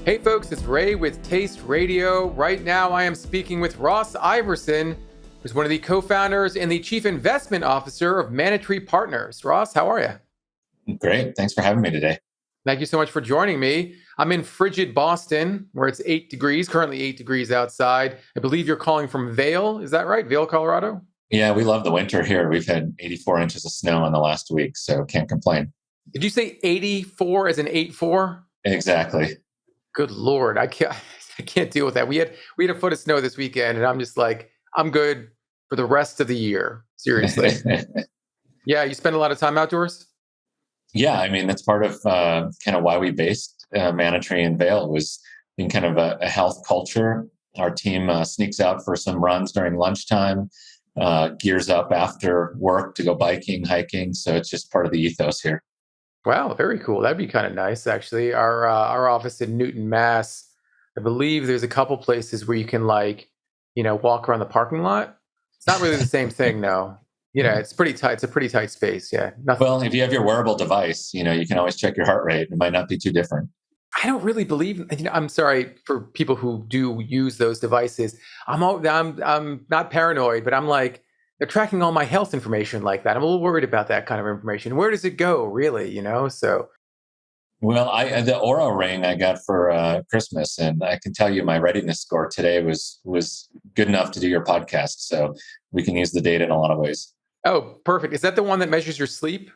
Hey folks, it's Ray with Taste Radio. Right now I am speaking with Ross Iverson, who's one of the co-founders and the chief investment officer of Manna Tree Partners. Ross, how are you? Great. Thanks for having me today. Thank you so much for joining me. I'm in frigid Boston, where it's 8 degrees, currently 8 degrees outside. I believe you're calling from Vail. Is that right? Vail, Colorado? Yeah, we love the winter here. We've had 84 inches of snow in the last week, so can't complain. Did you say 84 as in 8-4? Exactly. Good Lord, I can't deal with that. We had a foot of snow this weekend, and I'm just like, I'm good for the rest of the year. Seriously. Yeah, you spend a lot of time outdoors? Yeah, I mean, that's part of kind of why we based Manna Tree in Vail, was in kind of a health culture. Our team sneaks out for some runs during lunchtime, gears up after work to go biking, hiking. So it's just part of the ethos here. Wow, very cool. That'd be kind of nice, actually. Our office in Newton, Mass. I believe there's a couple places where you can walk around the parking lot. It's not really the same thing, no. It's pretty tight. It's a pretty tight space. Yeah. Nothing. Well, if you have your wearable device, you can always check your heart rate. It might not be too different. I don't really believe. I'm sorry for people who do use those devices. I'm not paranoid, but I'm like, they're tracking all my health information like that. I'm a little worried about that kind of information. Where does it go, really? So. Well, the Oura ring I got for Christmas, and I can tell you my readiness score today was good enough to do your podcast. So we can use the data in a lot of ways. Oh, perfect. Is that the one that measures your sleep?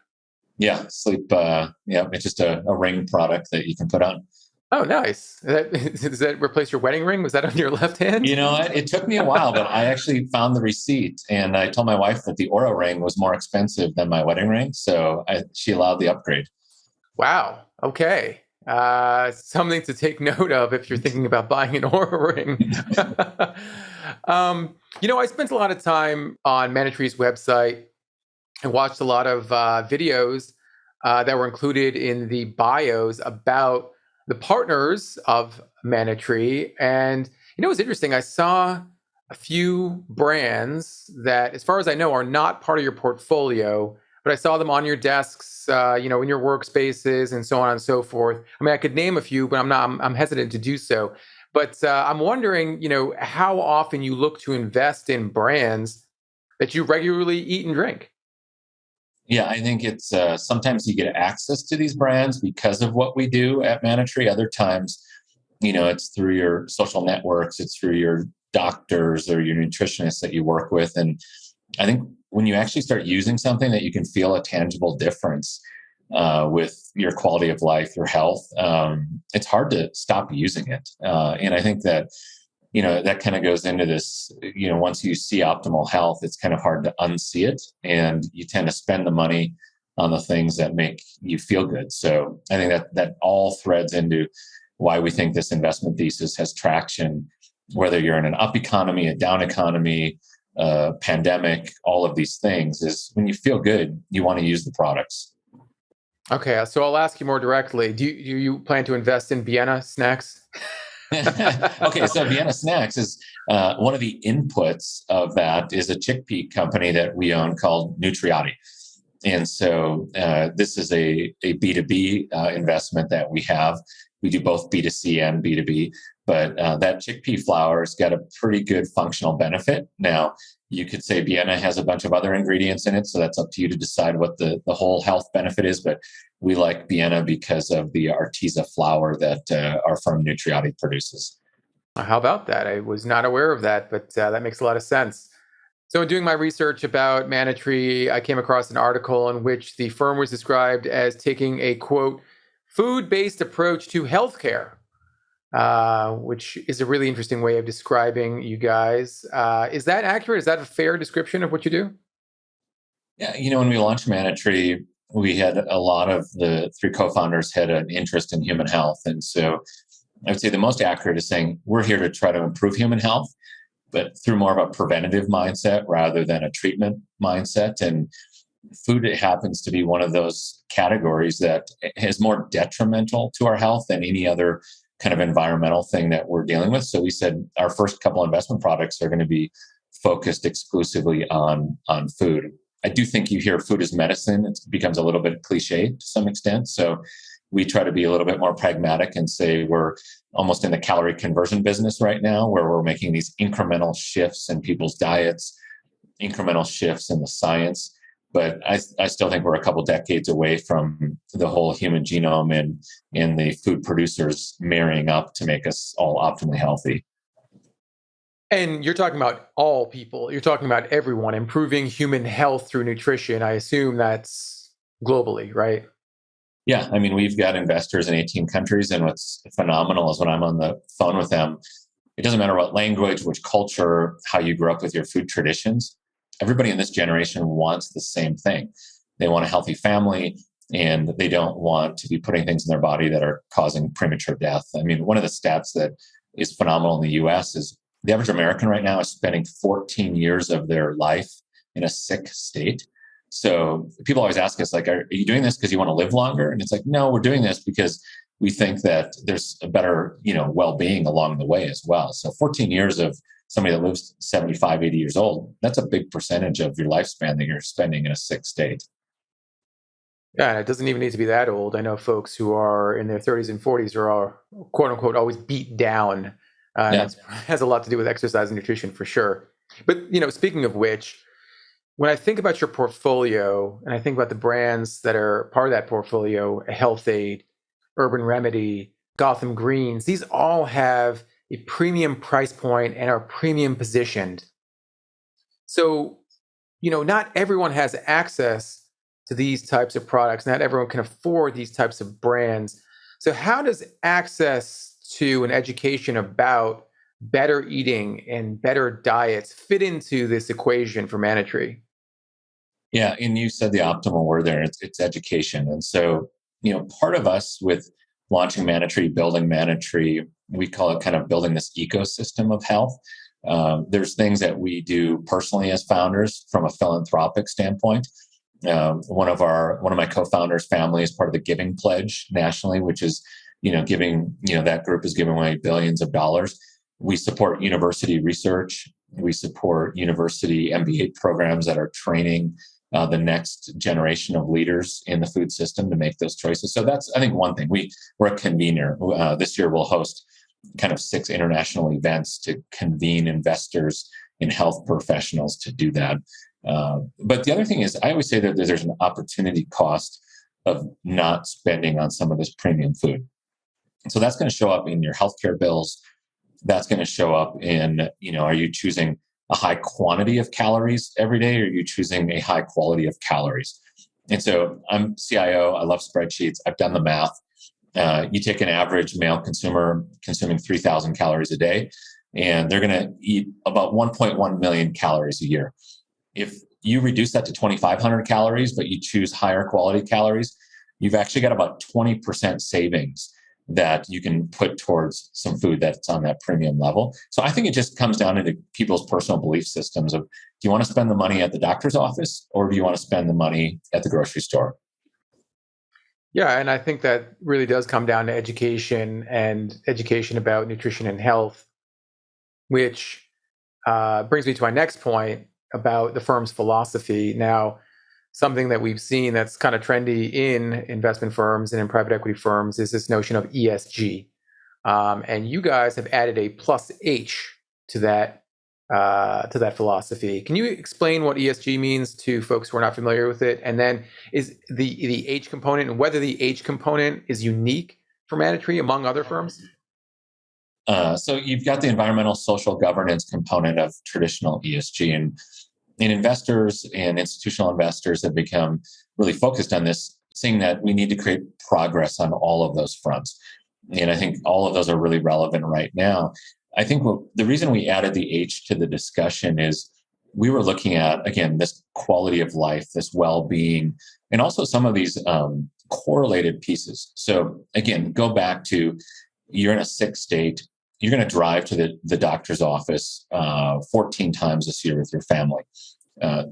Yeah, sleep. It's just a ring product that you can put on. Oh, nice. Does that replace your wedding ring? Was that on your left hand? You know what? It took me a while, but I actually found the receipt, and I told my wife that the Oura ring was more expensive than my wedding ring, so she allowed the upgrade. Wow. Okay. Something to take note of if you're thinking about buying an Oura ring. I spent a lot of time on Manna Tree's website and watched a lot of videos that were included in the bios about the partners of Manna Tree. And, it was interesting. I saw a few brands that, as far as I know, are not part of your portfolio, but I saw them on your desks, in your workspaces and so on and so forth. I mean, I could name a few, but I'm hesitant to do so. But I'm wondering, how often you look to invest in brands that you regularly eat and drink. Yeah, I think it's sometimes you get access to these brands because of what we do at Manna Tree. Other times, it's through your social networks, it's through your doctors or your nutritionists that you work with. And I think when you actually start using something that you can feel a tangible difference with your quality of life, your health, it's hard to stop using it. And I think that that kind of goes into this, once you see optimal health, it's kind of hard to unsee it. And you tend to spend the money on the things that make you feel good. So I think that all threads into why we think this investment thesis has traction, whether you're in an up economy, a down economy, pandemic, all of these things, is when you feel good, you want to use the products. Okay, so I'll ask you more directly. Do you plan to invest in Vienna snacks? Okay, so Vienna Snacks is one of the inputs of that is a chickpea company that we own called Health-Ade. And so this is a B2B investment that we have. We do both B2C and B2B, but that chickpea flour has got a pretty good functional benefit. Now, you could say Vienna has a bunch of other ingredients in it, so that's up to you to decide what the whole health benefit is. But we like Vienna because of the Arteza flour that our firm Health-Ade produces. How about that? I was not aware of that, but that makes a lot of sense. So in doing my research about Manna Tree, I came across an article in which the firm was described as taking a, quote, food-based approach to healthcare, which is a really interesting way of describing you guys. Is that accurate? Is that a fair description of what you do? Yeah, when we launched Manna Tree, we had a lot of the three co-founders had an interest in human health. And so I would say the most accurate is saying we're here to try to improve human health, but through more of a preventative mindset rather than a treatment mindset. And food, it happens to be one of those categories that is more detrimental to our health than any other kind of environmental thing that we're dealing with. So we said our first couple investment products are going to be focused exclusively on food. I do think you hear food as medicine. It becomes a little bit cliche to some extent. So we try to be a little bit more pragmatic and say we're almost in the calorie conversion business right now, where we're making these incremental shifts in people's diets, incremental shifts in the science. But I still think we're a couple decades away from the whole human genome and the food producers marrying up to make us all optimally healthy. And you're talking about all people. You're talking about everyone, improving human health through nutrition. I assume that's globally, right? Yeah, I mean, we've got investors in 18 countries, and what's phenomenal is when I'm on the phone with them, it doesn't matter what language, which culture, how you grew up with your food traditions. Everybody in this generation wants the same thing. They want a healthy family, and they don't want to be putting things in their body that are causing premature death. I mean, one of the stats that is phenomenal in the US is the average American right now is spending 14 years of their life in a sick state. So people always ask us, like, are you doing this because you want to live longer? And it's like, no, we're doing this because we think that there's a better, well-being along the way as well. So 14 years of somebody that lives 75, 80 years old, that's a big percentage of your lifespan that you're spending in a sick state. Yeah, and it doesn't even need to be that old. I know folks who are in their 30s and 40s who are, quote unquote, always beat down. And Yeah. that has a lot to do with exercise and nutrition for sure. But, speaking of which, when I think about your portfolio and I think about the brands that are part of that portfolio, Health-Ade, Urban Remedy, Gotham Greens, these all have a premium price point and are premium positioned. So, not everyone has access to these types of products. Not everyone can afford these types of brands. So how does access to an education about better eating and better diets fit into this equation for Manna Tree? Yeah, and you said the optimal word there. It's education. And so, part of us with launching Manna Tree, building Manna Tree, we call it kind of building this ecosystem of health. There's things that we do personally as founders from a philanthropic standpoint. One of my co-founders' family is part of the Giving Pledge nationally, which is, giving, that group is giving away billions of dollars. We support university research. We support university MBA programs that are training the next generation of leaders in the food system to make those choices. So that's, I think, one thing. We're a convener. This year we'll host kind of 6 international events to convene investors and health professionals to do that. But the other thing is, I always say that there's an opportunity cost of not spending on some of this premium food. So that's going to show up in your healthcare bills. That's going to show up in, are you choosing a high quantity of calories every day, or are you choosing a high quality of calories? And so I'm CIO. I love spreadsheets. I've done the math. You take an average male consumer consuming 3,000 calories a day, and they're going to eat about 1.1 million calories a year. If you reduce that to 2,500 calories, but you choose higher quality calories, you've actually got about 20% savings that you can put towards some food that's on that premium level. So I think it just comes down into people's personal belief systems of, do you want to spend the money at the doctor's office, or do you want to spend the money at the grocery store? Yeah, and I think that really does come down to education and education about nutrition and health, which brings me to my next point about the firm's philosophy. Now, something that we've seen that's kind of trendy in investment firms and in private equity firms is this notion of ESG. And you guys have added a plus H to that philosophy. Can you explain what ESG means to folks who are not familiar with it? And then is the H component, and whether the H component is unique for Manna Tree among other firms? So you've got the environmental social governance component of traditional ESG, and investors and institutional investors have become really focused on this, seeing that we need to create progress on all of those fronts. And I think all of those are really relevant right now. I think the reason we added the H to the discussion is we were looking at, again, this quality of life, this well-being, and also some of these correlated pieces. So again, go back to, you're in a sick state, you're going to drive to the doctor's office 14 times this year with your family.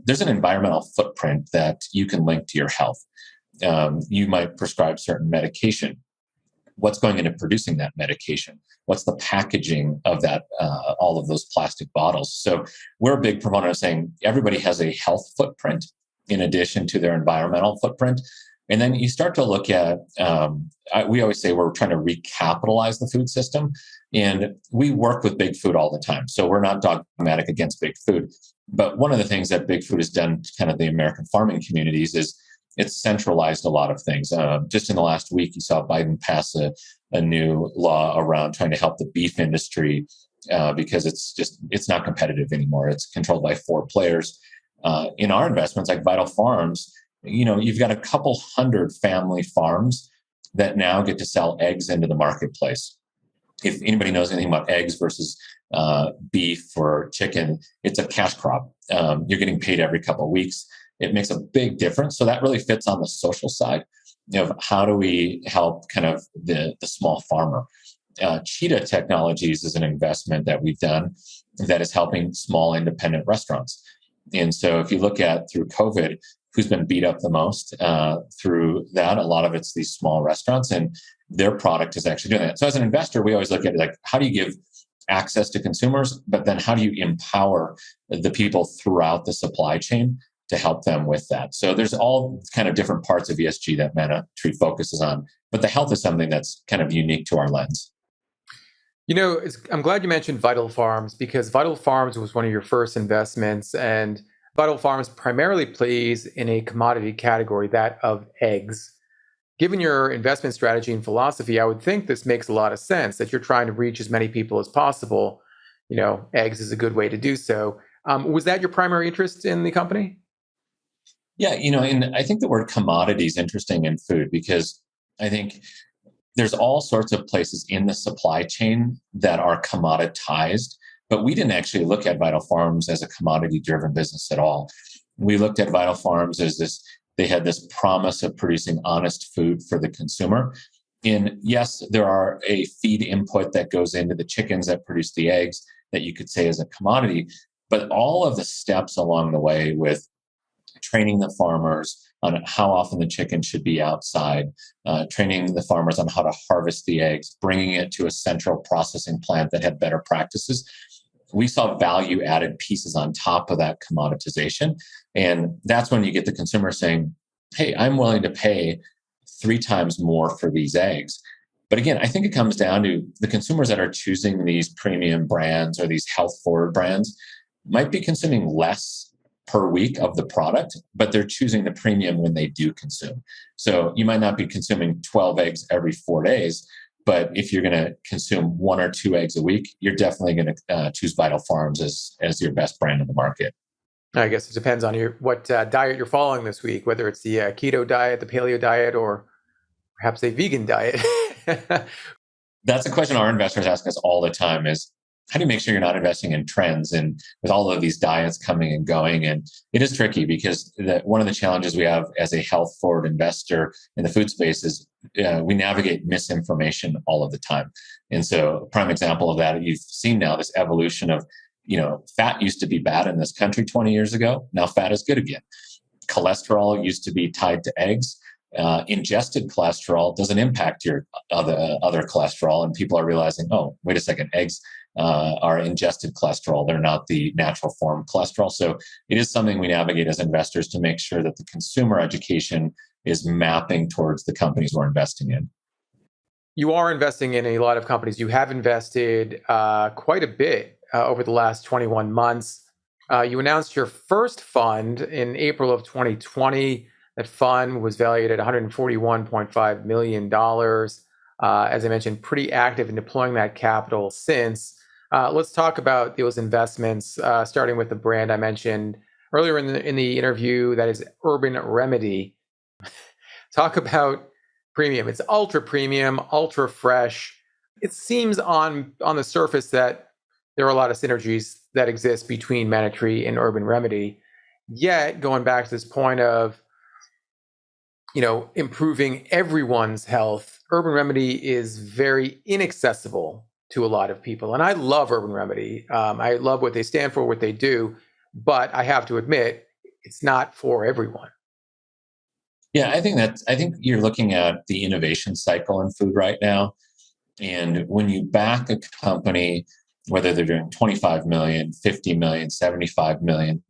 There's an environmental footprint that you can link to your health. You might prescribe certain medication. What's going into producing that medication? What's the packaging of that, all of those plastic bottles? So we're a big proponent of saying everybody has a health footprint in addition to their environmental footprint. And then you start to look at, we always say we're trying to recapitalize the food system. And we work with big food all the time. So we're not dogmatic against big food. But one of the things that big food has done to kind of the American farming communities is it's centralized a lot of things. Just in the last week, you saw Biden pass a new law around trying to help the beef industry because it's not competitive anymore. It's controlled by 4 players. In our investments, like Vital Farms, you've got a couple hundred family farms that now get to sell eggs into the marketplace. If anybody knows anything about eggs versus beef or chicken, it's a cash crop. You're getting paid every couple of weeks. It makes a big difference. So that really fits on the social side of how do we help kind of the small farmer. Cheetah Technologies is an investment that we've done that is helping small independent restaurants. And so if you look at through COVID, who's been beat up the most through that, a lot of it's these small restaurants, and their product is actually doing that. So as an investor, we always look at it like, how do you give access to consumers, but then how do you empower the people throughout the supply chain to help them with that? So there's all kind of different parts of ESG that Manna Tree focuses on, but the health is something that's kind of unique to our lens. I'm glad you mentioned Vital Farms, because Vital Farms was one of your first investments, and Vital Farms primarily plays in a commodity category, that of eggs. Given your investment strategy and philosophy, I would think this makes a lot of sense, that you're trying to reach as many people as possible. Eggs is a good way to do so. Was that your primary interest in the company? Yeah, and I think the word commodity is interesting in food because I think there's all sorts of places in the supply chain that are commoditized, but we didn't actually look at Vital Farms as a commodity-driven business at all. We looked at Vital Farms as they had this promise of producing honest food for the consumer. And yes, there are a feed input that goes into the chickens that produce the eggs that you could say is a commodity, but all of the steps along the way with training the farmers on how often the chicken should be outside, training the farmers on how to harvest the eggs, bringing it to a central processing plant that had better practices. We saw value added pieces on top of that commoditization. And that's when you get the consumer saying, hey, I'm willing to pay 3 times more for these eggs. But again, I think it comes down to the consumers that are choosing these premium brands or these health forward brands might be consuming less per week of the product, but they're choosing the premium when they do consume. So you might not be consuming 12 eggs every 4 days, but if you're going to consume 1 or 2 eggs a week, you're definitely going to choose Vital Farms as your best brand in the market. I guess it depends on what diet you're following this week, whether it's the keto diet, the paleo diet, or perhaps a vegan diet. That's a question our investors ask us all the time is, how do you make sure you're not investing in trends and with all of these diets coming and going? And it is tricky because one of the challenges we have as a health forward investor in the food space is we navigate misinformation all of the time. And so a prime example of that, you've seen now this evolution of, fat used to be bad in this country 20 years ago. Now fat is good again. Cholesterol used to be tied to eggs. Ingested cholesterol doesn't impact your other cholesterol. And people are realizing, oh, wait a second, eggs are ingested cholesterol. They're not the natural form cholesterol. So it is something we navigate as investors to make sure that the consumer education is mapping towards the companies we're investing in. You are investing in a lot of companies. You have invested quite a bit over the last 21 months. You announced your first fund in April of 2020. That fund was valued at $141.5 million. As I mentioned, pretty active in deploying that capital since. Let's talk about those investments, starting with the brand I mentioned earlier in the interview, that is Urban Remedy. Talk about premium. It's ultra premium, ultra fresh. It seems on the surface that there are a lot of synergies that exist between Manna Tree and Urban Remedy. Yet, going back to this point of improving everyone's health, Urban Remedy is very inaccessible to a lot of people. And I love Urban Remedy. I love what they stand for, what they do, but I have to admit, it's not for everyone. Yeah, I think you're looking at the innovation cycle in food right now. And when you back a company, whether they're doing 25 million, 50 million, 75 million,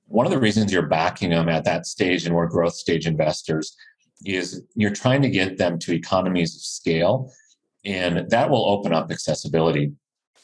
one of the reasons you're backing them at that stage, and we're growth stage investors, is you're trying to get them to economies of scale, and that will open up accessibility.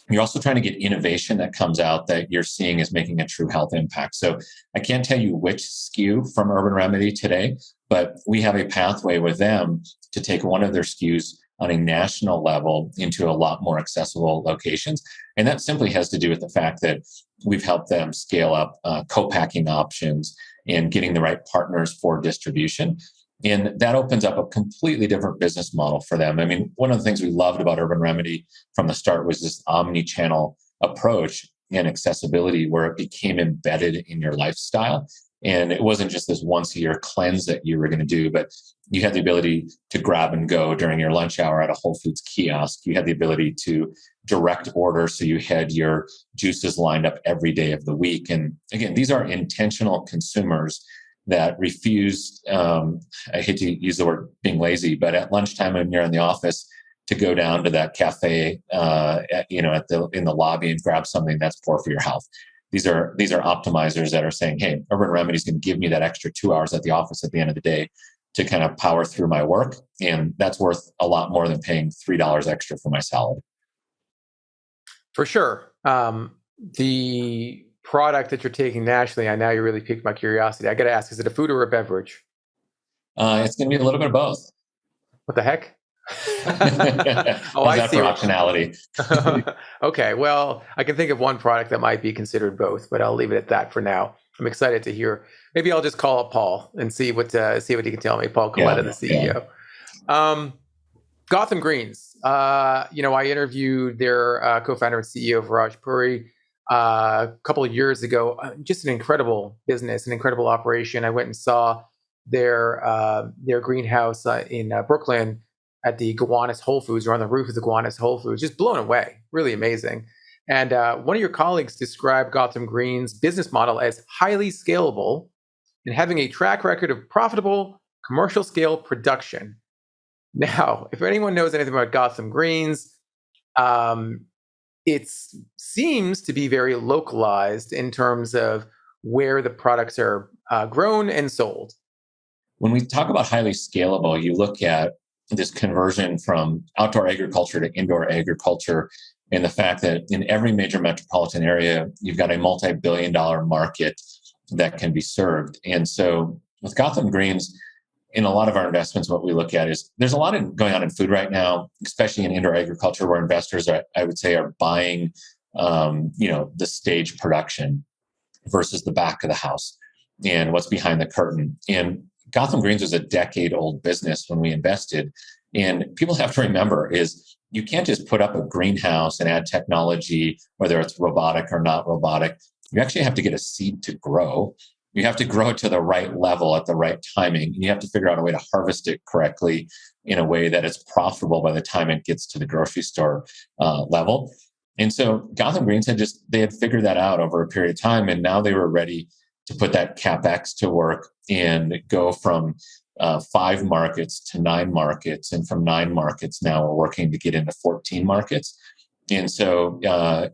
You're also trying to get innovation that comes out that you're seeing is making a true health impact. So I can't tell you which SKU from Urban Remedy today, but we have a pathway with them to take one of their SKUs on a national level into a lot more accessible locations. And that simply has to do with the fact that we've helped them scale up co-packing options and getting the right partners for distribution. And that opens up a completely different business model for them. I mean, one of the things we loved about Urban Remedy from the start was this omni-channel approach and accessibility where it became embedded in your lifestyle. And it wasn't just this once a year cleanse that you were going to do, but you had the ability to grab and go during your lunch hour at a Whole Foods kiosk. You had the ability to direct order. So you had your juices lined up every day of the week. And again, these are intentional consumers that refuse, I hate to use the word being lazy, but at lunchtime when you're in the office, to go down to that cafe, in the lobby and grab something that's poor for your health. These are optimizers that are saying, hey, Urban Remedy is going to give me that extra 2 hours at the office at the end of the day to kind of power through my work. And that's worth a lot more than paying $3 extra for my salad. For sure. The product that you're taking nationally, I now you really piqued my curiosity. I got to ask, is it a food or a beverage? It's going to be a little bit of both. What the heck? Oh, I see. For optionality. Okay, well, I can think of one product that might be considered both, but I'll leave it at that for now. I'm excited to hear. Maybe I'll just call up Paul and see what he can tell me. Paul Coletta, the CEO. Yeah. Gotham Greens. I interviewed their co-founder and CEO, Viraj Puri, a couple of years ago. Just an incredible business, an incredible operation. I went and saw their greenhouse in Brooklyn at the Gowanus Whole Foods, or on the roof of the Gowanus Whole Foods. Just blown away. Really amazing. And one of your colleagues described Gotham Greens' business model as highly scalable and having a track record of profitable commercial scale production. Now, if anyone knows anything about Gotham Greens, it seems to be very localized in terms of where the products are grown and sold. When we talk about highly scalable, you look at this conversion from outdoor agriculture to indoor agriculture, and the fact that in every major metropolitan area, you've got a multi-billion-dollar market that can be served. And so with Gotham Greens, in a lot of our investments, what we look at is there's a lot going on in food right now, especially in indoor agriculture, where investors are buying, the stage production versus the back of the house and what's behind the curtain. And Gotham Greens was a decade-old business when we invested. And people have to remember is you can't just put up a greenhouse and add technology, whether it's robotic or not robotic. You actually have to get a seed to grow. You have to grow it to the right level at the right timing. And you have to figure out a way to harvest it correctly in a way that it's profitable by the time it gets to the grocery store level. And so Gotham Greens they had figured that out over a period of time. And now they were ready to put that CapEx to work and go from 5 markets to 9 markets. And from 9 markets, now we're working to get into 14 markets. And so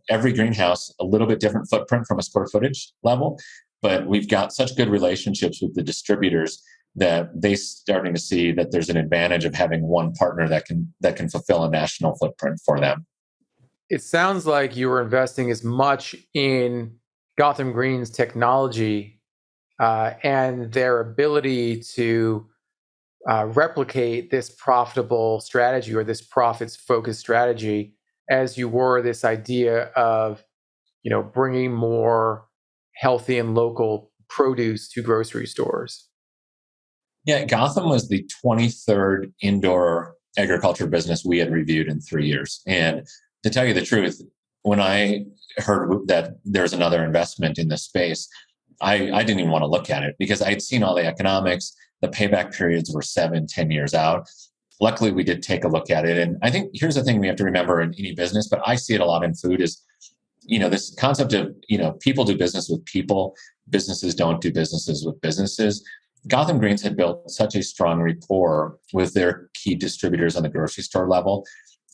every greenhouse, a little bit different footprint from a square footage level, but we've got such good relationships with the distributors that they're starting to see that there's an advantage of having one partner that can fulfill a national footprint for them. It sounds like you were investing as much in Gotham Greens technology and their ability to replicate this profitable strategy or this profits-focused strategy as you were this idea of, bringing more healthy and local produce to grocery stores. Yeah, Gotham was the 23rd indoor agriculture business we had reviewed in 3 years. And to tell you the truth, when I heard that there's another investment in this space, I didn't even want to look at it because I'd seen all the economics. The payback periods were 7-10 years out. Luckily, we did take a look at it. And I think here's the thing we have to remember in any business, but I see it a lot in food is, this concept of, people do business with people, businesses don't do businesses with businesses. Gotham Greens had built such a strong rapport with their key distributors on the grocery store level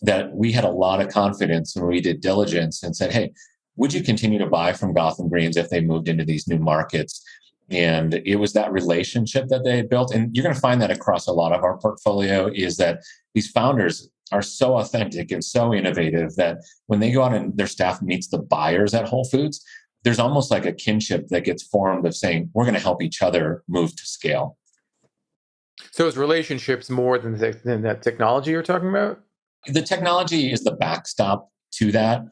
that we had a lot of confidence when we did diligence and said, hey, would you continue to buy from Gotham Greens if they moved into these new markets? And it was that relationship that they had built. And you're going to find that across a lot of our portfolio is that these founders are so authentic and so innovative that when they go out and their staff meets the buyers at Whole Foods, there's almost like a kinship that gets formed of saying, we're going to help each other move to scale. So it's relationships more than that technology you're talking about? The technology is the backstop to that.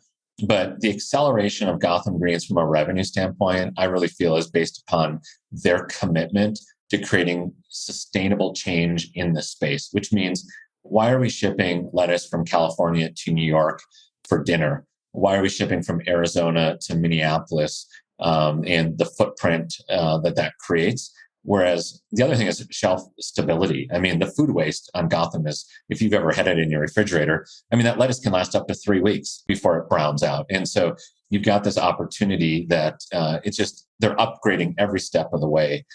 But the acceleration of Gotham Greens from a revenue standpoint, I really feel is based upon their commitment to creating sustainable change in this space, which means why are we shipping lettuce from California to New York for dinner? Why are we shipping from Arizona to Minneapolis and the footprint that creates? Whereas the other thing is shelf stability. I mean, the food waste on Gotham is, if you've ever had it in your refrigerator, I mean, that lettuce can last up to 3 weeks before it browns out. And so you've got this opportunity that it's just, they're upgrading every step of the way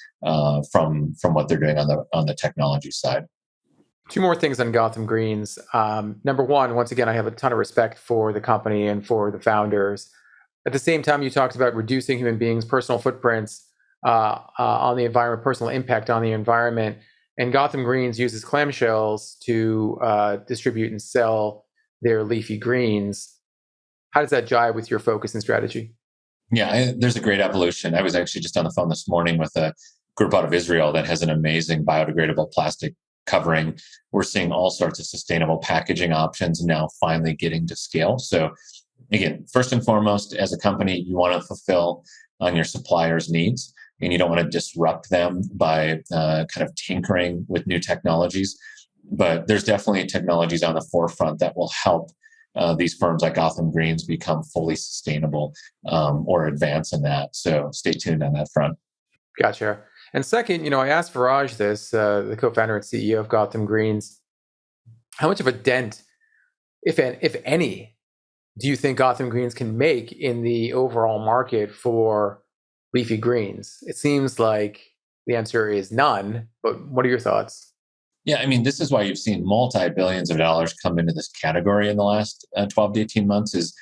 from what they're doing on the technology side. Two more things on Gotham Greens. Number one, once again, I have a ton of respect for the company and for the founders. At the same time, you talked about reducing human beings' personal footprints on the environment, personal impact on the environment. And Gotham Greens uses clamshells to distribute and sell their leafy greens. How does that jive with your focus and strategy? Yeah, there's a great evolution. I was actually just on the phone this morning with a group out of Israel that has an amazing biodegradable plastic covering. We're seeing all sorts of sustainable packaging options now finally getting to scale. So again, first and foremost, as a company, you want to fulfill on your suppliers' needs, and you don't want to disrupt them by kind of tinkering with new technologies. But there's definitely technologies on the forefront that will help these firms like Gotham Greens become fully sustainable or advance in that. So stay tuned on that front. Gotcha. And second, I asked Viraj this, the co-founder and CEO of Gotham Greens, how much of a dent, if any, do you think Gotham Greens can make in the overall market for leafy greens? It seems like the answer is none, but what are your thoughts? Yeah, I mean, this is why you've seen multi-billions of dollars come into this category in the last 12 to 18 months is,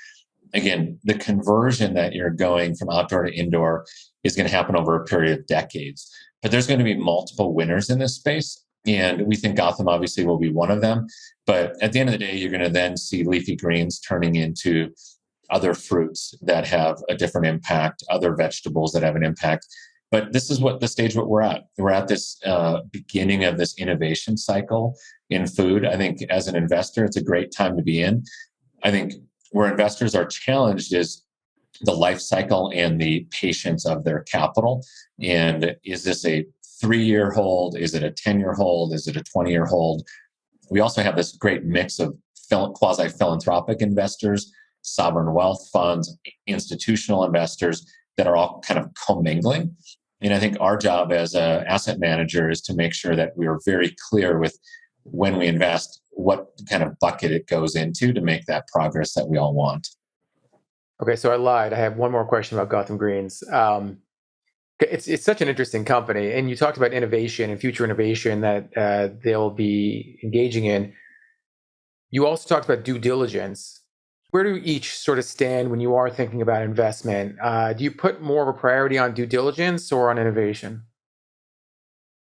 again, the conversion that you're going from outdoor to indoor is going to happen over a period of decades. But there's going to be multiple winners in this space. And we think Gotham obviously will be one of them. But at the end of the day, you're going to then see leafy greens turning into other fruits that have a different impact, other vegetables that have an impact. But this is what the stage what we're at. We're at this beginning of this innovation cycle in food. I think as an investor, it's a great time to be in. I think where investors are challenged is the life cycle and the patience of their capital. And is this a 3-year hold? Is it a 10-year hold? Is it a 20-year hold? We also have this great mix of quasi-philanthropic investors, sovereign wealth funds, institutional investors that are all kind of commingling. And I think our job as an asset manager is to make sure that we are very clear with when we invest, what kind of bucket it goes into to make that progress that we all want. Okay, so I lied. I have one more question about Gotham Greens. It's such an interesting company, and you talked about innovation and future innovation that they'll be engaging in. You also talked about due diligence. Where do each sort of stand when you are thinking about investment? Do you put more of a priority on due diligence or on innovation?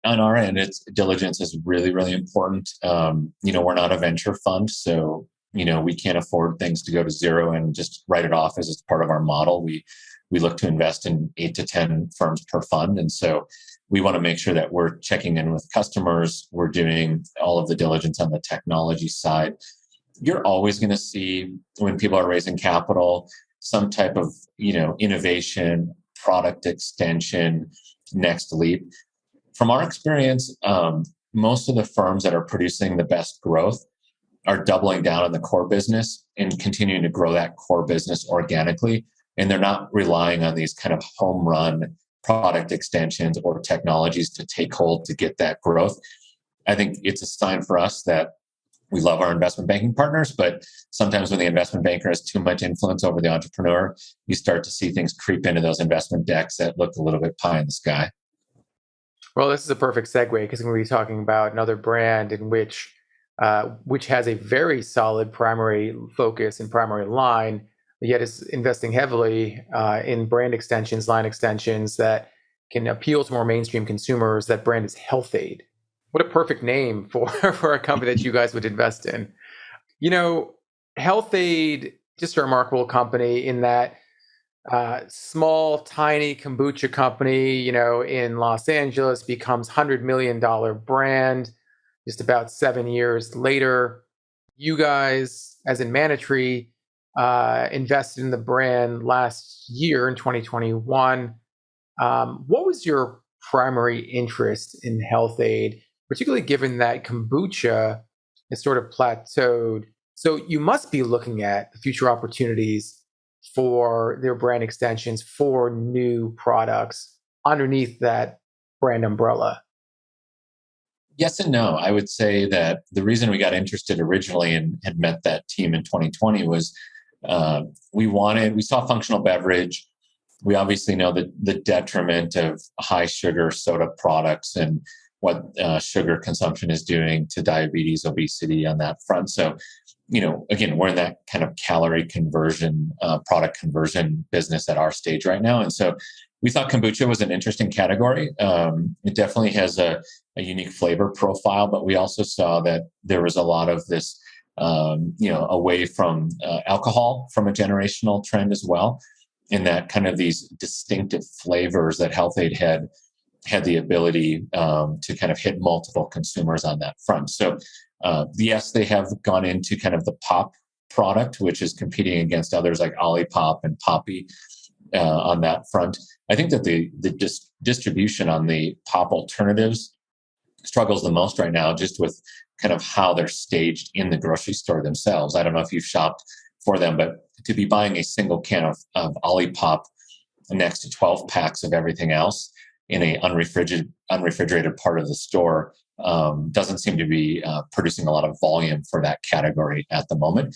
On our end, it's diligence is really, really important. We're not a venture fund, so we can't afford things to go to zero and just write it off as it's part of our model. We look to invest in 8 to 10 firms per fund, and so we want to make sure that we're checking in with customers. We're doing all of the diligence on the technology side. You're always going to see when people are raising capital, some type of, innovation, product extension, next leap. From our experience, most of the firms that are producing the best growth are doubling down on the core business and continuing to grow that core business organically. And they're not relying on these kind of home run product extensions or technologies to take hold to get that growth. I think it's a sign for us that we love our investment banking partners, but sometimes when the investment banker has too much influence over the entrepreneur, you start to see things creep into those investment decks that look a little bit pie in the sky. Well, this is a perfect segue because we're going to be talking about another brand in which has a very solid primary focus and primary line, yet is investing heavily in brand extensions, line extensions that can appeal to more mainstream consumers. That brand is Health-Ade. What a perfect name for, for a company that you guys would invest in. You know, Health-Ade, just a remarkable company in that small, tiny kombucha company, in Los Angeles becomes $100 million brand just about 7 years later. You guys, as in Manna Tree, invested in the brand last year in 2021. What was your primary interest in Health-Ade, particularly given that kombucha is sort of plateaued? So you must be looking at the future opportunities for their brand extensions, for new products underneath that brand umbrella. Yes and no. I would say that the reason we got interested originally and had met that team in 2020 was we saw functional beverage. We obviously know the detriment of high sugar soda products and what sugar consumption is doing to diabetes, obesity on that front. So, again, we're in that kind of calorie conversion, product conversion business at our stage right now. And so we thought kombucha was an interesting category. It definitely has a unique flavor profile, but we also saw that there was a lot of this, away from alcohol from a generational trend as well, in that kind of these distinctive flavors that Health-Ade had the ability to kind of hit multiple consumers on that front. So yes, they have gone into kind of the pop product, which is competing against others like Olipop and Poppy on that front. I think that the distribution on the pop alternatives struggles the most right now, just with kind of how they're staged in the grocery store themselves. I don't know if you've shopped for them, but to be buying a single can of Olipop next to 12 packs of everything else in a unrefrigerated part of the store doesn't seem to be producing a lot of volume for that category at the moment.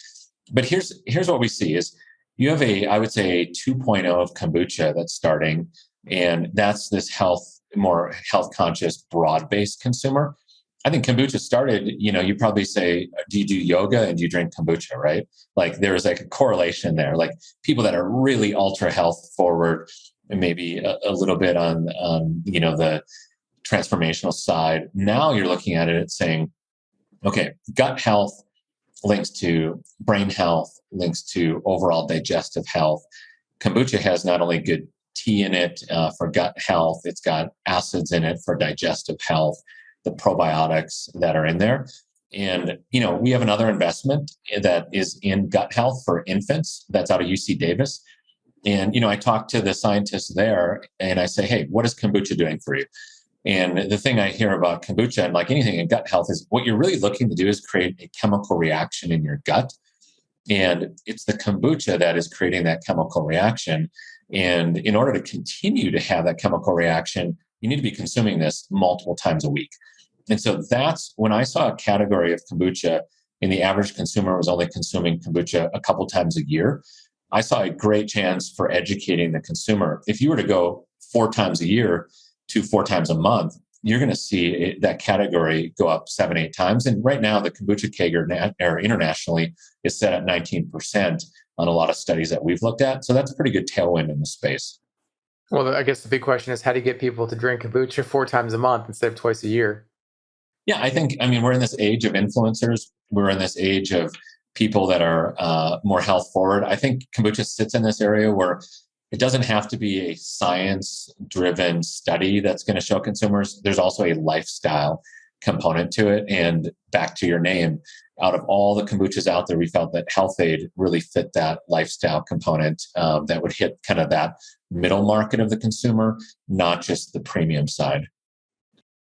But here's what we see is you have I would say a 2.0 of kombucha that's starting, and that's this more health conscious, broad-based consumer. I think kombucha started, you probably say, do you do yoga and do you drink kombucha, right? Like there's like a correlation there, like people that are really ultra health forward and maybe a little bit on the transformational side. Now you're looking at it saying, okay, gut health links to brain health, links to overall digestive health. Kombucha has not only good tea in it for gut health, it's got acids in it for digestive health, the probiotics that are in there. And, we have another investment that is in gut health for infants that's out of UC Davis. And, I talk to the scientists there and I say, hey, what is kombucha doing for you? And the thing I hear about kombucha and like anything in gut health is what you're really looking to do is create a chemical reaction in your gut. And it's the kombucha that is creating that chemical reaction. And in order to continue to have that chemical reaction, you need to be consuming this multiple times a week. And so that's when I saw a category of kombucha and the average consumer was only consuming kombucha a couple times a year. I saw a great chance for educating the consumer. If you were to go 4 times a year to 4 times a month, you're going to see that category go up 7-8 times. And right now, the kombucha CAGR internationally is set at 19% on a lot of studies that we've looked at. So that's a pretty good tailwind in the space. Well, I guess the big question is how do you get people to drink kombucha 4 times a month instead of twice a year? Yeah, we're in this age of influencers. We're in this age of people that are more health forward. I think kombucha sits in this area where it doesn't have to be a science-driven study that's going to show consumers. There's also a lifestyle component to it. And back to your name, out of all the kombuchas out there, we felt that Health-Ade really fit that lifestyle component that would hit kind of that middle market of the consumer, not just the premium side.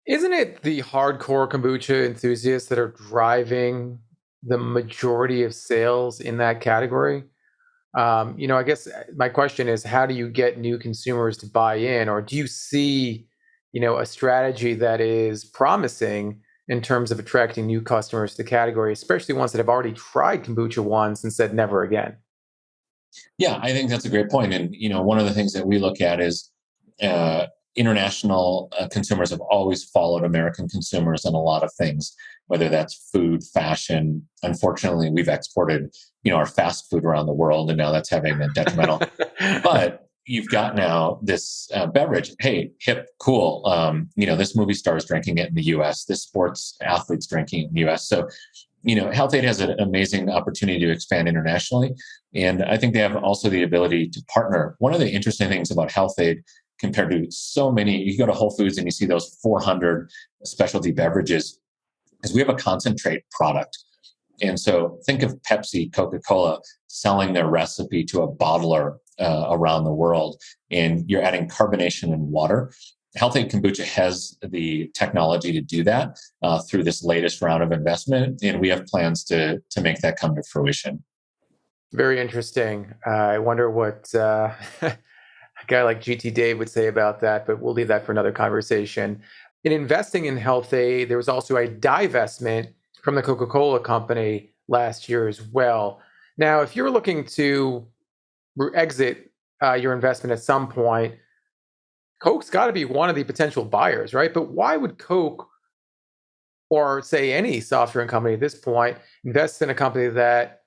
Isn't it the hardcore kombucha enthusiasts that are driving the majority of sales in that category? I guess my question is, how do you get new consumers to buy in, or do you see, a strategy that is promising in terms of attracting new customers to the category, especially ones that have already tried kombucha once and said never again? Yeah, I think that's a great point. And, one of the things that we look at is international consumers have always followed American consumers on a lot of things, whether that's food, fashion. Unfortunately, we've exported, our fast food around the world, and now that's having a detrimental. But, you've got now this beverage. Hey, hip, cool. This movie star is drinking it in the U.S. This sports athlete's drinking it in the U.S. So, Health-Ade has an amazing opportunity to expand internationally. And I think they have also the ability to partner. One of the interesting things about Health-Ade compared to so many, you go to Whole Foods and you see those 400 specialty beverages, is we have a concentrate product. And so think of Pepsi, Coca-Cola selling their recipe to a bottler around the world, and you're adding carbonation and water. Health-Ade Kombucha has the technology to do that through this latest round of investment, and we have plans to make that come to fruition. Very interesting. I wonder what a guy like GT Dave would say about that, but we'll leave that for another conversation. In investing in Health-Ade, there was also a divestment from the Coca-Cola company last year as well. Now, if you're looking to exit your investment at some point, Coke's got to be one of the potential buyers, right? But why would Coke, or say any soft drink company at this point, invest in a company that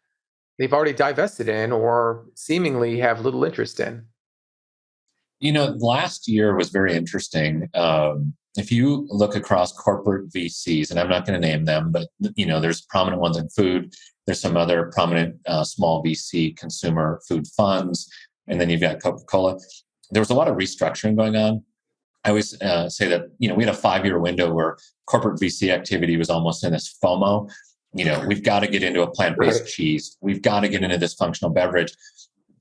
they've already divested in or seemingly have little interest in? Last year was very interesting. If you look across corporate VCs, and I'm not going to name them, but there's prominent ones in food. There's some other prominent small VC consumer food funds, and then you've got Coca-Cola. There was a lot of restructuring going on. I always say that we had a 5-year window where corporate VC activity was almost in this FOMO. We've got to get into a plant-based cheese. We've got to get into this functional beverage.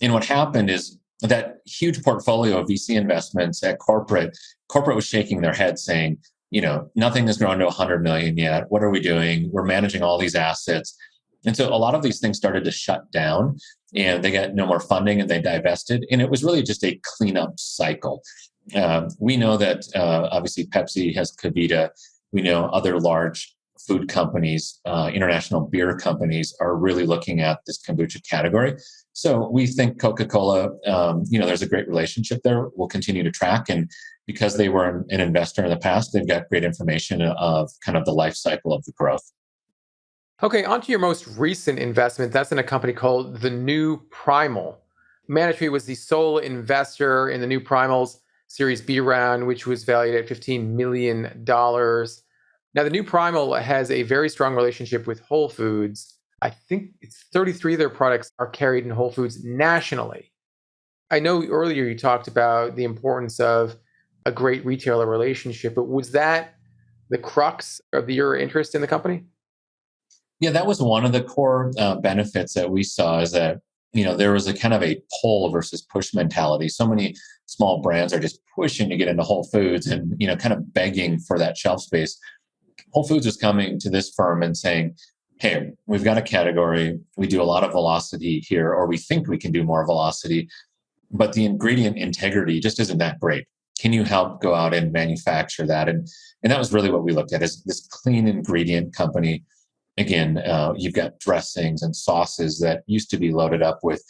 And what happened is that huge portfolio of VC investments at corporate was shaking their head saying, nothing has grown to 100 million yet. What are we doing? We're managing all these assets. And so a lot of these things started to shut down, and they got no more funding and they divested. And it was really just a cleanup cycle. We know that obviously Pepsi has KeVita. We know other large food companies, international beer companies are really looking at this kombucha category. So we think Coca-Cola, there's a great relationship there. We'll continue to track. And because they were an investor in the past, they've got great information of kind of the life cycle of the growth. Okay, on to your most recent investment. That's in a company called the New Primal. Manna Tree was the sole investor in the New Primal's Series B round, which was valued at $15 million. Now, the New Primal has a very strong relationship with Whole Foods. I think it's 33 of their products are carried in Whole Foods nationally. I know earlier you talked about the importance of a great retailer relationship, but was that the crux of your interest in the company? Yeah, that was one of the core benefits that we saw, is that there was a kind of a pull versus push mentality. So many small brands are just pushing to get into Whole Foods and kind of begging for that shelf space. Whole Foods is coming to this firm and saying, hey, we've got a category. We do a lot of velocity here, or we think we can do more velocity, but the ingredient integrity just isn't that great. Can you help go out and manufacture that? And that was really what we looked at, is this clean ingredient company. Again, you've got dressings and sauces that used to be loaded up with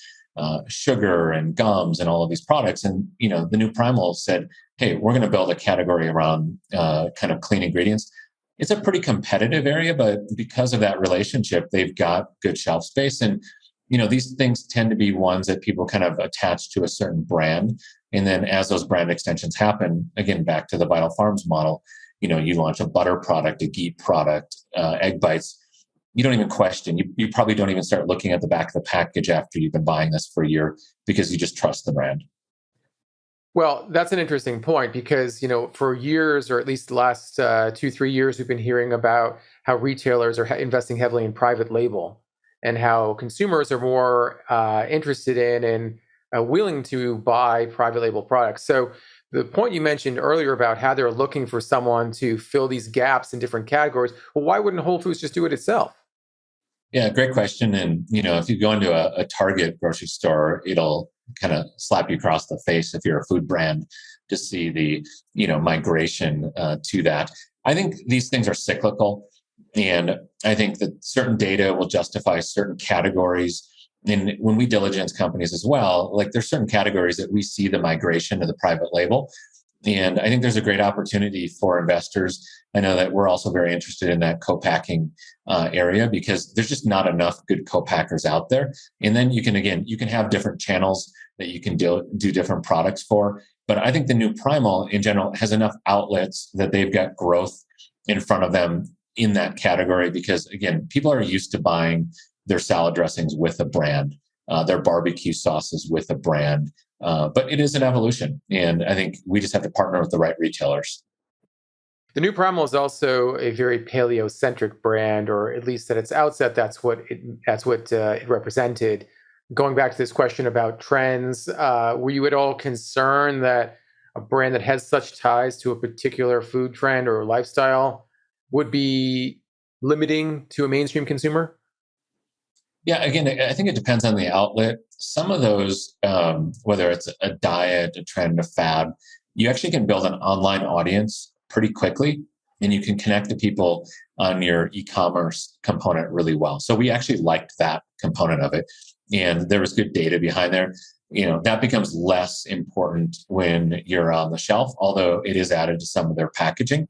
sugar and gums and all of these products. And, the New Primal said, hey, we're going to build a category around kind of clean ingredients. It's a pretty competitive area, but because of that relationship, they've got good shelf space. And, these things tend to be ones that people kind of attach to a certain brand. And then as those brand extensions happen, again, back to the Vital Farms model, you launch a butter product, a ghee product, egg bites. You don't even question. You probably don't even start looking at the back of the package after you've been buying this for a year, because you just trust the brand. Well, that's an interesting point, because, for years, or at least the last 2-3 years, we've been hearing about how retailers are investing heavily in private label, and how consumers are more interested in and willing to buy private label products. So the point you mentioned earlier about how they're looking for someone to fill these gaps in different categories, well, why wouldn't Whole Foods just do it itself? Yeah, great question. And, if you go into a Target grocery store, it'll kind of slap you across the face if you're a food brand to see the, migration to that. I think these things are cyclical. And I think that certain data will justify certain categories. And when we diligence companies as well, like there's certain categories that we see the migration to the private label. And I think there's a great opportunity for investors. I know that we're also very interested in that co-packing area, because there's just not enough good co-packers out there. And then you can have different channels. that you can do different products for. But I think the new Primal in general has enough outlets that they've got growth in front of them in that category, because again, people are used to buying their salad dressings with a brand, their barbecue sauces with a brand. But it is an evolution. And I think we just have to partner with the right retailers. The new Primal is also a very paleo-centric brand, or at least at its outset, that's what it represented. Going back to this question about trends, were you at all concerned that a brand that has such ties to a particular food trend or lifestyle would be limiting to a mainstream consumer? Yeah, again, I think it depends on the outlet. Some of those, whether it's a diet, a trend, a fad, you actually can build an online audience pretty quickly, and you can connect to people on your e-commerce component really well. So we actually liked that component of it, and there was good data behind there. That becomes less important when you're on the shelf, although it is added to some of their packaging.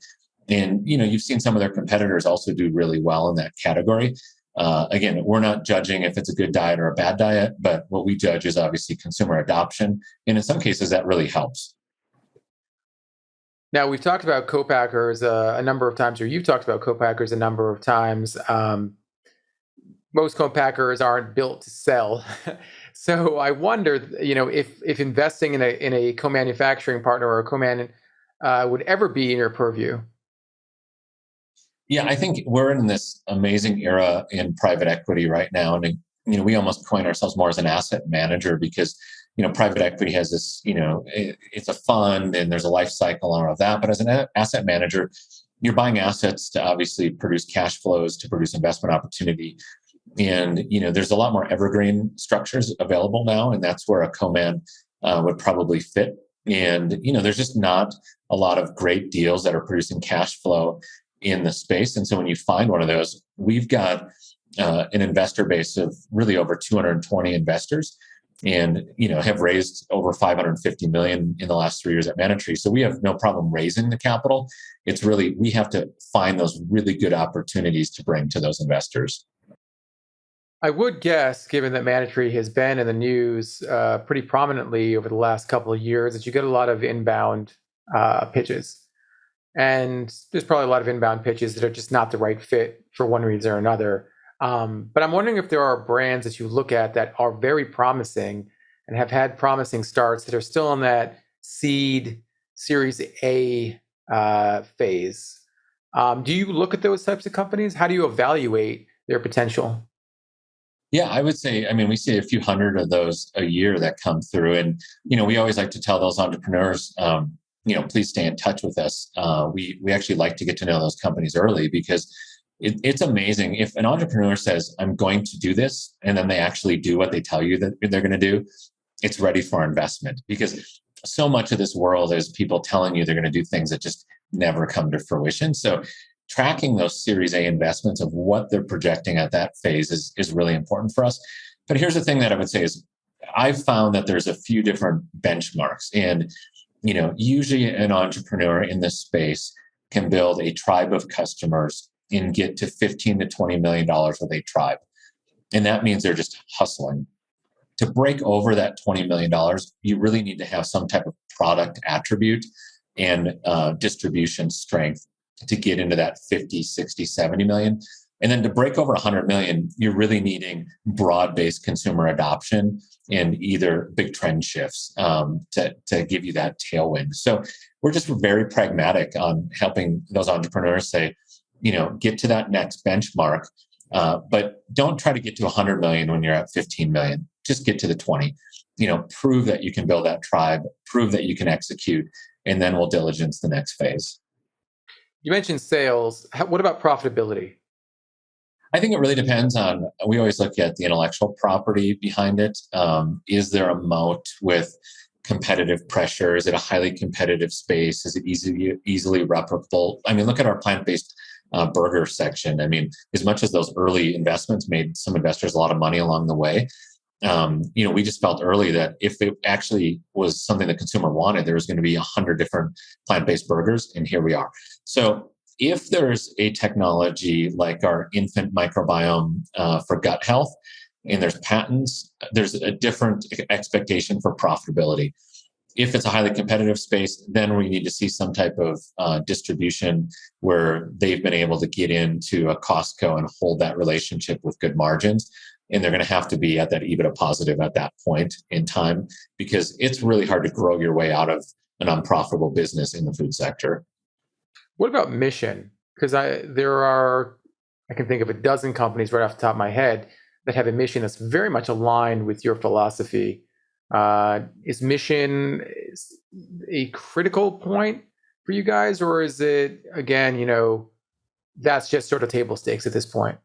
And you've seen some of their competitors also do really well in that category. Again, we're not judging if it's a good diet or a bad diet, but what we judge is obviously consumer adoption. And in some cases, that really helps. Now, we've talked about Copackers a number of times, or you've talked about Copackers a number of times. Most Copackers aren't built to sell. So I wonder, if investing in a co-manufacturing partner or a co-man would ever be in your purview. Yeah, I think we're in this amazing era in private equity right now. And, we almost coin ourselves more as an asset manager because, private equity has this, it's a fund and there's a life cycle and all of that. But as an asset manager, you're buying assets to obviously produce cash flows, to produce investment opportunity. And, there's a lot more evergreen structures available now. And that's where a co-man would probably fit. And, there's just not a lot of great deals that are producing cash flow in the space. And so when you find one of those, we've got an investor base of really over 220 investors, and have raised over 550 million in the last 3 years at Manna Tree. So we have no problem raising the capital. It's really, we have to find those really good opportunities to bring to those investors. I would guess, given that Manna Tree has been in the news pretty prominently over the last couple of years, that you get a lot of inbound pitches. And there's probably a lot of inbound pitches that are just not the right fit for one reason or another. But I'm wondering if there are brands that you look at that are very promising and have had promising starts that are still in that seed Series A phase. Do you look at those types of companies? How do you evaluate their potential? Yeah, I would say, we see a few hundred of those a year that come through. And, we always like to tell those entrepreneurs, please stay in touch with us. We actually like to get to know those companies early because it's amazing. If an entrepreneur says, I'm going to do this, and then they actually do what they tell you that they're going to do, it's ready for investment. Because so much of this world is people telling you they're going to do things that just never come to fruition. So tracking those Series A investments of what they're projecting at that phase is really important for us. But here's the thing that I would say is I've found that there's a few different benchmarks. And usually an entrepreneur in this space can build a tribe of customers and get to $15 to $20 million with a tribe. And that means they're just hustling. To break over that $20 million, you really need to have some type of product attribute and distribution strength to get into that 50, 60, 70 million. And then to break over 100 million, you're really needing broad-based consumer adoption and either big trend shifts to give you that tailwind. So we're just very pragmatic on helping those entrepreneurs say, get to that next benchmark, but don't try to get to 100 million when you're at 15 million. Just get to the 20. Prove that you can build that tribe, prove that you can execute, and then we'll diligence the next phase. You mentioned sales. What about profitability? I think it really depends on, we always look at the intellectual property behind it. Is there a moat with competitive pressure? Is it a highly competitive space? Is it easily replicable? Look at our plant-based burger section. As much as those early investments made some investors a lot of money along the way, we just felt early that if it actually was something the consumer wanted, there was going to be 100 different plant-based burgers, and here we are. So if there's a technology like our infant microbiome for gut health, and there's patents, there's a different expectation for profitability. If it's a highly competitive space, then we need to see some type of distribution where they've been able to get into a Costco and hold that relationship with good margins. And they're going to have to be at that EBITDA positive at that point in time, because it's really hard to grow your way out of an unprofitable business in the food sector. What about mission? Because I can think of a dozen companies right off the top of my head that have a mission that's very much aligned with your philosophy. Is mission a critical point for you guys, or is it, again, that's just sort of table stakes at this point?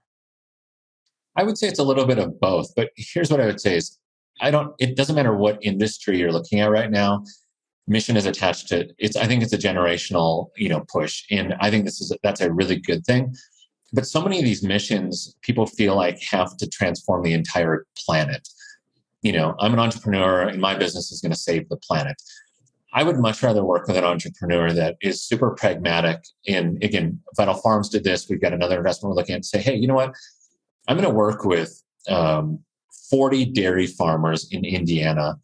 I would say it's a little bit of both, but here's what I would say is it doesn't matter what industry you're looking at right now. Mission is attached to I think it's a generational, push. And I think that's a really good thing. But so many of these missions, people feel like have to transform the entire planet. I'm an entrepreneur and my business is going to save the planet. I would much rather work with an entrepreneur that is super pragmatic. And again, Vital Farms did this. We've got another investment we're looking at to say, hey, you know what? I'm going to work with 40 dairy farmers in Indiana,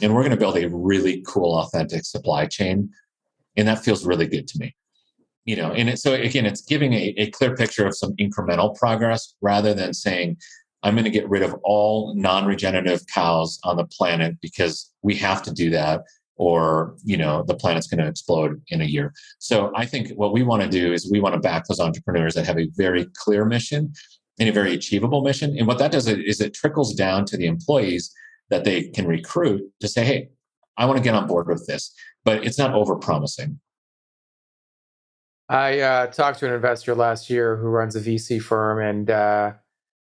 and we're going to build a really cool, authentic supply chain. And that feels really good to me. So again, it's giving a clear picture of some incremental progress rather than saying, I'm going to get rid of all non-regenerative cows on the planet because we have to do that, or, the planet's going to explode in a year. So I think what we want to do is we want to back those entrepreneurs that have a very clear mission and a very achievable mission. And what that does is it trickles down to the employees that they can recruit to say, hey, I want to get on board with this, but it's not over-promising. I talked to an investor last year who runs a VC firm, and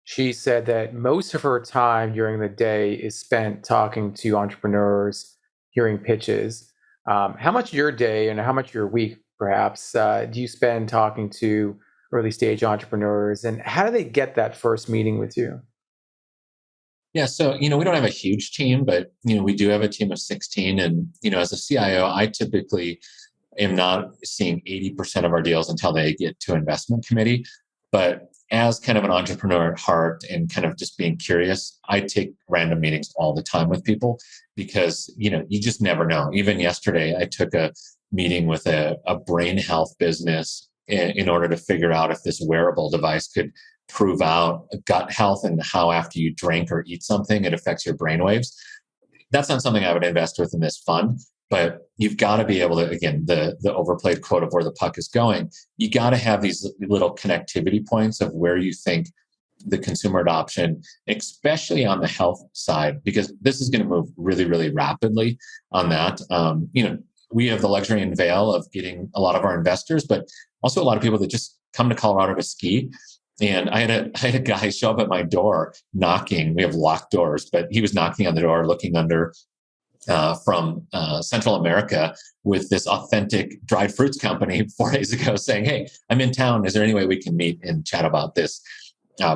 she said that most of her time during the day is spent talking to entrepreneurs, hearing pitches. How much of your day and how much of your week, perhaps, do you spend talking to early stage entrepreneurs, and how do they get that first meeting with you? Yeah, so we don't have a huge team, but we do have a team of 16, and as a CIO, I typically am not seeing 80% of our deals until they get to investment committee. But as kind of an entrepreneur at heart and kind of just being curious, I take random meetings all the time with people because, you just never know. Even yesterday, I took a meeting with a brain health business in order to figure out if this wearable device could prove out gut health and how after you drink or eat something, it affects your brain waves. That's not something I would invest with in this fund. But you've got to be able to, again, the overplayed quote of where the puck is going, you got to have these little connectivity points of where you think the consumer adoption, especially on the health side, because this is going to move really, really rapidly on that. We have the luxury in Vail of getting a lot of our investors, but also a lot of people that just come to Colorado to ski. And I had a guy show up at my door knocking. We have locked doors, but he was knocking on the door, looking under from Central America with this authentic dried fruits company 4 days ago saying, hey, I'm in town. Is there any way we can meet and chat about this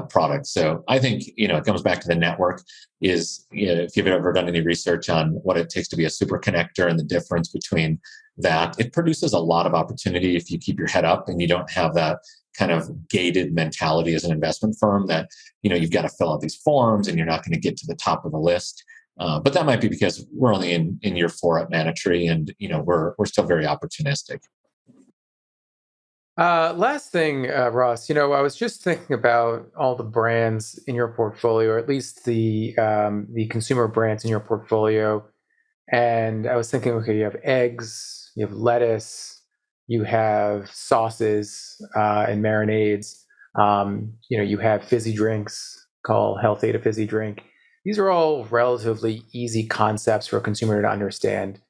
product? So I think, it comes back to the network is, if you've ever done any research on what it takes to be a super connector and the difference between that, it produces a lot of opportunity if you keep your head up and you don't have that kind of gated mentality as an investment firm that, you've got to fill out these forms and you're not going to get to the top of the list. But that might be because we're only in year 4 at Manna Tree, and we're still very opportunistic. Last thing, Ross. I was just thinking about all the brands in your portfolio, or at least the consumer brands in your portfolio, and I was thinking, okay, you have eggs, you have lettuce, you have sauces and marinades. You have fizzy drinks called Health-Ade fizzy drink. These are all relatively easy concepts for a consumer to understand.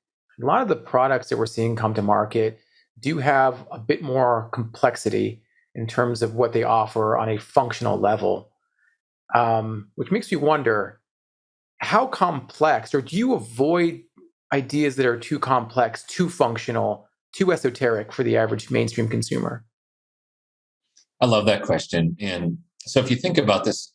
A lot of the products that we're seeing come to market do have a bit more complexity in terms of what they offer on a functional level, which makes me wonder, how complex, or do you avoid ideas that are too complex, too functional, too esoteric for the average mainstream consumer? I love that question. And so if you think about this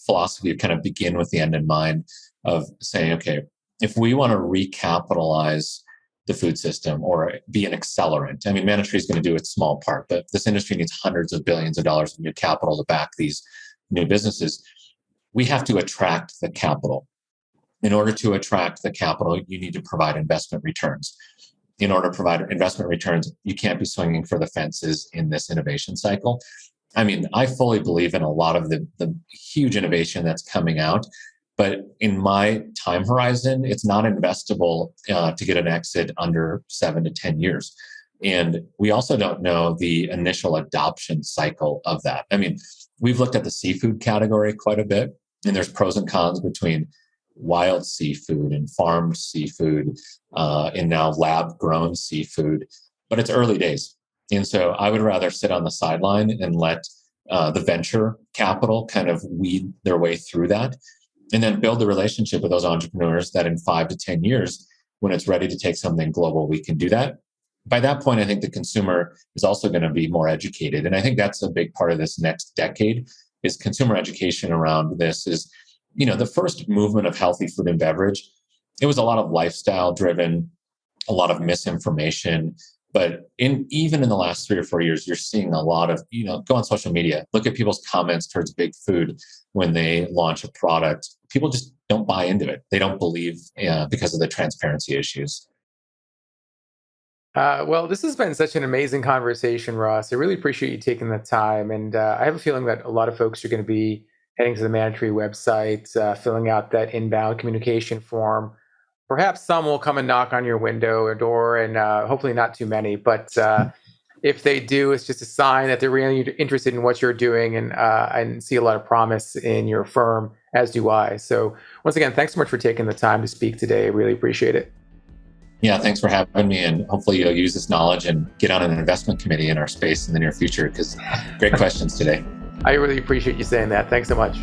philosophy of kind of begin with the end in mind of saying, okay, if we want to recapitalize the food system or be an accelerant, I mean, Manna Tree is going to do its small part, but this industry needs hundreds of billions of dollars of new capital to back these new businesses. we have to attract the capital. In order to attract the capital, you need to provide investment returns. In order to provide investment returns, you can't be swinging for the fences in this innovation cycle. I mean, I fully believe in a lot of the huge innovation that's coming out, but in my time horizon, it's not investable to get an exit under 7 to 10 years. And we also don't know the initial adoption cycle of that. I mean, we've looked at the seafood category quite a bit, and there's pros and cons between wild seafood and farmed seafood, and now lab-grown seafood, but it's early days. And so I would rather sit on the sideline and let the venture capital kind of weed their way through that, and then build the relationship with those entrepreneurs that in 5 to 10 years, when it's ready to take something global, we can do that. By that point, I think the consumer is also going to be more educated. And I think that's a big part of this next decade is consumer education around this is, the first movement of healthy food and beverage. It was a lot of lifestyle driven, a lot of misinformation. But even in the last 3 or 4 years, you're seeing a lot of, go on social media, look at people's comments towards big food when they launch a product. People just don't buy into it. They don't believe because of the transparency issues. Well, this has been such an amazing conversation, Ross. I really appreciate you taking the time. And I have a feeling that a lot of folks are going to be heading to the Manna Tree website, filling out that inbound communication form. Perhaps some will come and knock on your window or door, and hopefully not too many. But if they do, it's just a sign that they're really interested in what you're doing and see a lot of promise in your firm, as do I. So once again, thanks so much for taking the time to speak today. I really appreciate it. Yeah, thanks for having me. And hopefully you'll use this knowledge and get on an investment committee in our space in the near future, because great questions today. I really appreciate you saying that. Thanks so much.